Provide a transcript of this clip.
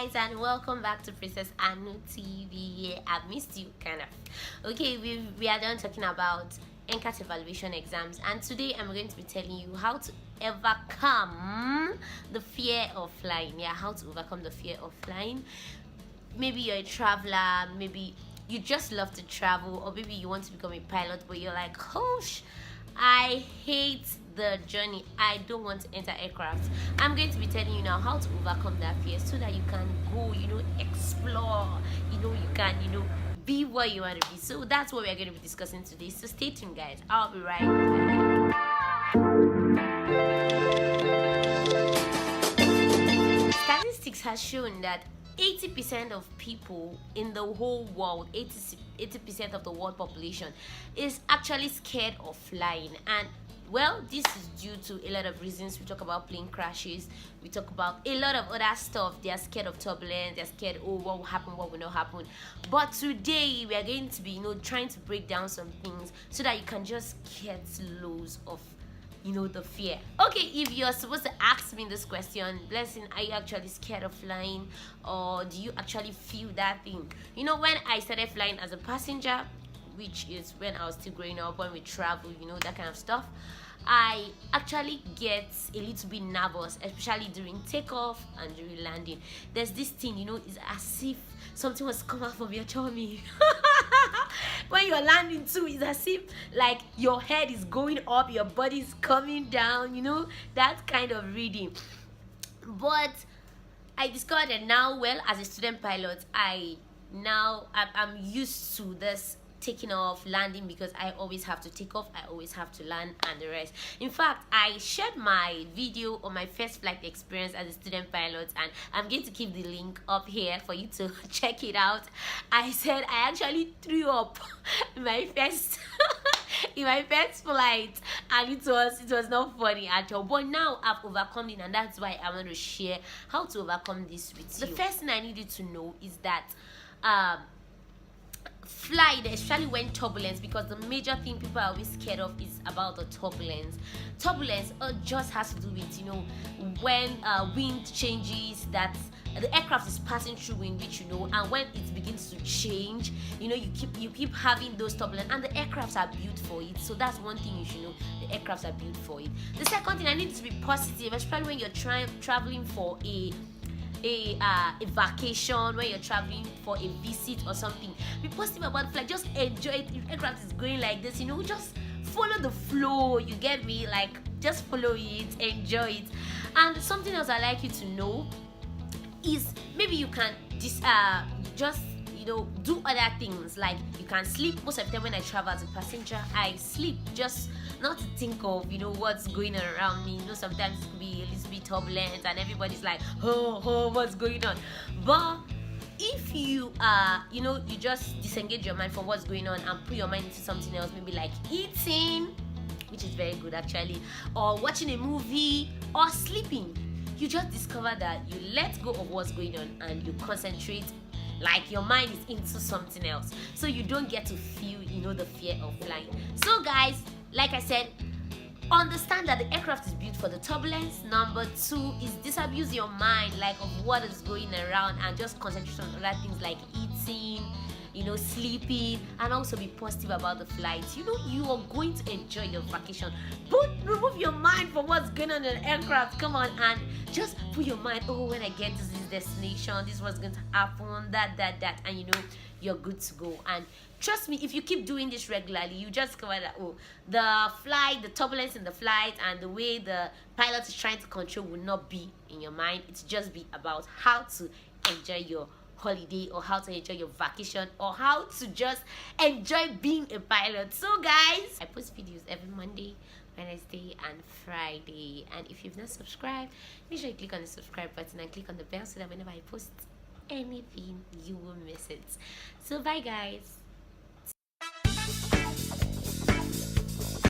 guys, and welcome back to Princess Anu TV. I've missed you, kind of. Okay, we are done talking about NCAT evaluation exams, and today I'm going to be telling you how to overcome the fear of flying. Yeah, how to overcome the fear of flying. Maybe you're a traveler, maybe you just love to travel, or maybe you want to become a pilot, but you're like, gosh, I hate the journey, I don't want to enter aircraft. I'm going to be telling you now how to overcome that fear so that you can go, explore, you can, be what you want to be. So that's what we're going to be discussing today. So stay tuned, guys. I'll be right back. Statistics has shown that 80% of people in the whole world, 80% of the world population is actually scared of flying. And well, this is due to a lot of reasons. We talk about plane crashes, we talk about a lot of other stuff. They are scared of turbulence, they're scared, oh, what will happen, what will not happen. But today we are going to be trying to break down some things so that you can just get loads of the fear. Okay, if you're supposed to ask me this question, Blessing, are you actually scared of flying, or do you actually feel that thing? When I started flying as a passenger, which is when I was still growing up, when we travel, that kind of stuff, I actually get a little bit nervous, especially during takeoff and during landing. There's this thing, it's as if something was coming out from your tummy. When you're landing too, it's as if like your head is going up, your body's coming down, that kind of reading. But I discovered that now, well, as a student pilot, I'm used to this taking off, landing, because I always have to take off, I always have to land, and the rest. In fact, I shared my video on my first flight experience as a student pilot, and I'm going to keep the link up here for you to check it out. I said I actually threw up in my first in my first flight, and it was not funny at all. But now I've overcome it, and that's why I want to share how to overcome this with you. The first thing I needed to know is that flight, especially when turbulence, because the major thing people are always scared of is about the turbulence. Turbulence just has to do with when wind changes, that the aircraft is passing through wind, which and when it begins to change, you keep having those turbulence, and the aircrafts are built for it. So that's one thing you should know, the aircrafts are built for it. The second thing, I need to be positive, especially when you're traveling for a vacation, when you're traveling for a visit or something. Be positive about the flight, just enjoy it. If aircraft is going like this, just follow the flow, you get me? Like, just follow it, enjoy it. And something else I like you to know is maybe you can just do other things, like you can sleep. Most of the time when I travel as a passenger, I sleep just not to think of what's going on around me. Sometimes it could be a little bit turbulent and everybody's like, oh, what's going on? But if you you just disengage your mind from what's going on and put your mind into something else, maybe like eating, which is very good actually, or watching a movie, or sleeping, you just discover that you let go of what's going on and you concentrate, like your mind is into something else, so you don't get to feel the fear of flying. So guys, like I said, understand that the aircraft is built for the turbulence. Number 2 is disabuse your mind of what is going around and just concentrate on other things like eating, sleeping, and also be positive about the flight. You are going to enjoy your vacation. Remove your mind from what's going on in the aircraft. Come on, and just put your mind, oh, when I get to this destination, this is what's going to happen, that, and you're good to go. And trust me, if you keep doing this regularly, you just discover that, oh, the turbulence in the flight and the way the pilot is trying to control will not be in your mind. It's just be about how to enjoy your holiday, or how to enjoy your vacation, or how to just enjoy being a pilot. So guys, I post videos every Monday, Wednesday, and Friday. And if you've not subscribed, make sure you click on the subscribe button and click on the bell so that whenever I post anything, you will miss it. So bye guys.